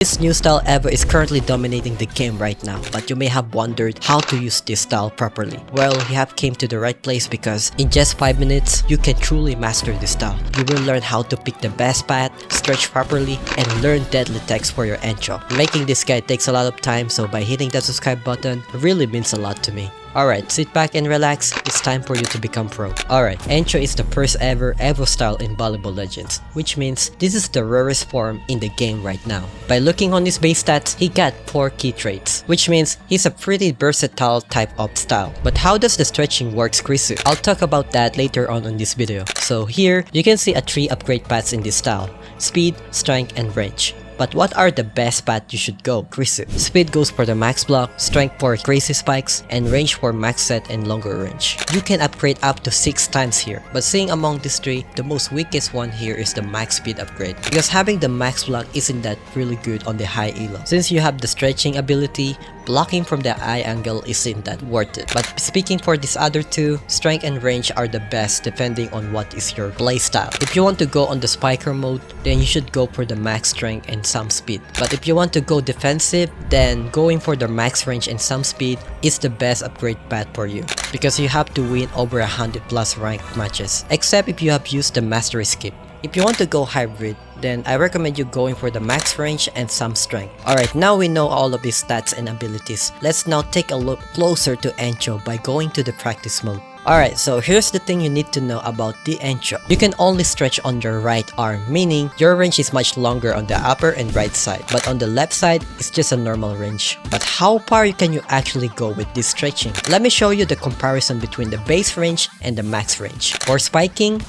This new style EVO is currently dominating the game right now, but you may have wondered how to use this style properly. Well, you have came to the right place because in just 5 minutes, you can truly master this style. You will learn how to pick the best path, stretch properly, and learn deadly techs for your Enjo. Making this guide takes a lot of time, so by hitting that subscribe button really means a lot to me. Alright, sit back and relax, it's time for you to become pro. Alright, Enjo is the first ever EVO style in Volleyball Legends, which means this is the rarest form in the game right now. By looking on his base stats, he got 4 key traits, which means he's a pretty versatile type of style. But how does the stretching works, Chrisu? I'll talk about that later on in this video. So here, you can see 3 upgrade paths in this style: speed, strength, and range. But what are the best path you should go, Chrisu? Speed goes for the max block, strength for crazy spikes, and range for max set and longer range. You can upgrade up to 6 times here, but seeing among these 3, the most weakest one here is the max speed upgrade, because having the max block isn't that really good on the high elo. Since you have the stretching ability, blocking from the eye angle isn't that worth it. But speaking for these other 2, strength and range are the best depending on what is your playstyle. If you want to go on the spiker mode, then you should go for the max strength and some speed. But if you want to go defensive, then going for the max range and some speed is the best upgrade path for you, because you have to win over 100 plus ranked matches, except if you have used the mastery skip. If you want to go hybrid, then I recommend you going for the max range and some strength. Alright, now we know all of his stats and abilities. Let's now take a look closer to Enjo by going to the practice mode. Alright, so here's the thing you need to know about the Enjo. You can only stretch on your right arm, meaning your range is much longer on the upper and right side, but on the left side, it's just a normal range. But how far can you actually go with this stretching? Let me show you the comparison between the base range and the max range. For spiking,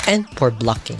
and for blocking.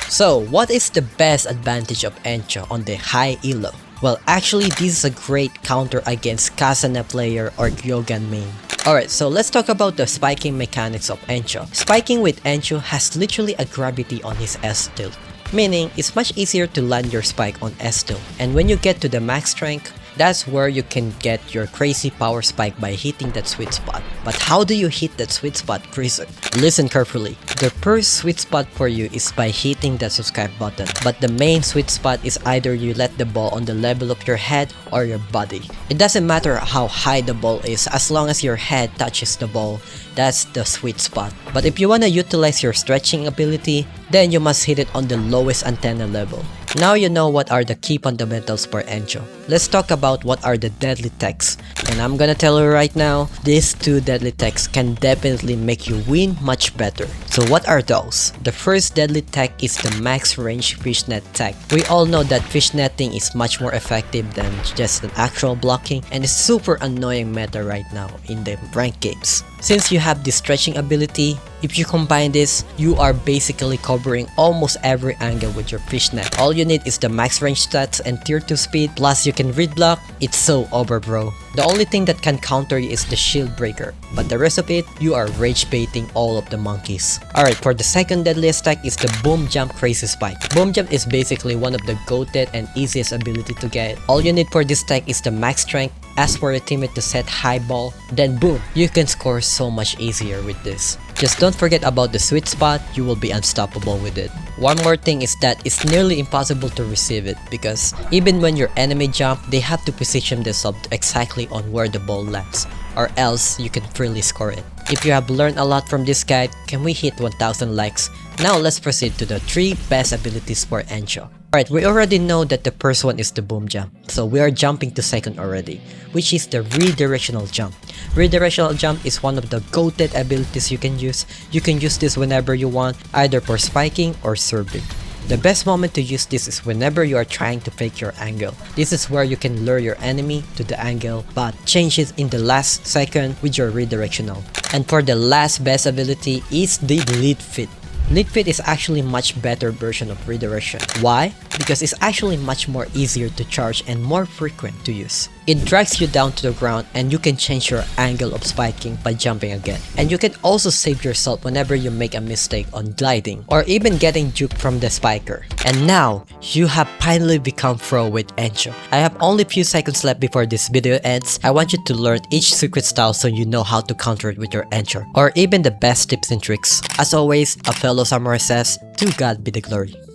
So, what is the best advantage of Enjo on the high elo? Well, actually, this is a great counter against Kasana player or Gyogan main. Alright, so let's talk about the spiking mechanics of Enjo. Spiking with Enjo has literally a gravity on his S tilt, meaning it's much easier to land your spike on S tilt. And when you get to the max strength, that's where you can get your crazy power spike by hitting that sweet spot. But how do you hit that sweet spot, Chris? Listen carefully. The first sweet spot for you is by hitting the subscribe button. But the main sweet spot is either you let the ball on the level of your head or your body. It doesn't matter how high the ball is, as long as your head touches the ball, that's the sweet spot. But if you want to utilize your stretching ability, then you must hit it on the lowest antenna level. Now you know what are the key fundamentals for Enjo. Let's talk about what are the deadly techs. And I'm gonna tell you right now, these 2 deadly techs can definitely make you win much better. So what are those? The first deadly tech is the max range fishnet tech. We all know that fishnetting is much more effective than just an actual blocking, and it's super annoying meta right now in the ranked games. Since you have this stretching ability, if you combine this, you are basically covering almost every angle with your fishnet. All you need is the max range stats and tier 2 speed, plus you can read block. It's so over, bro. The only thing that can counter you is the shield breaker, but the rest of it, you are rage baiting all of the monkeys. Alright, for the second deadliest tech is the boom jump crazy spike. Boom jump is basically one of the goated and easiest ability to get. All you need for this tech is the max strength. Ask for your teammate to set high ball, then boom, you can score so much easier with this. Just don't forget about the sweet spot, you will be unstoppable with it. One more thing is that it's nearly impossible to receive it, because even when your enemy jump, they have to position themselves exactly on where the ball lands, or else you can freely score it. If you have learned a lot from this guide, can we hit 1000 likes? Now let's proceed to the 3 best abilities for Enjo. Alright, we already know that the first one is the boom jump, so we are jumping to second already, which is the redirectional jump. Redirectional jump is one of the goated abilities you can use. You can use this whenever you want, either for spiking or serving. The best moment to use this is whenever you are trying to fake your angle. This is where you can lure your enemy to the angle, but change it in the last second with your redirectional. And for the last best ability is the lead fit. Lead fit is actually much better version of redirection. Why? because it's actually much more easier to charge and more frequent to use. It drags you down to the ground and you can change your angle of spiking by jumping again. And you can also save yourself whenever you make a mistake on gliding or even getting juked from the spiker. And now, you have finally become pro with Enjo. I have only few seconds left before this video ends. I want you to learn each secret style so you know how to counter it with your Enjo, or even the best tips and tricks. As always, a fellow samurai says, to God be the glory.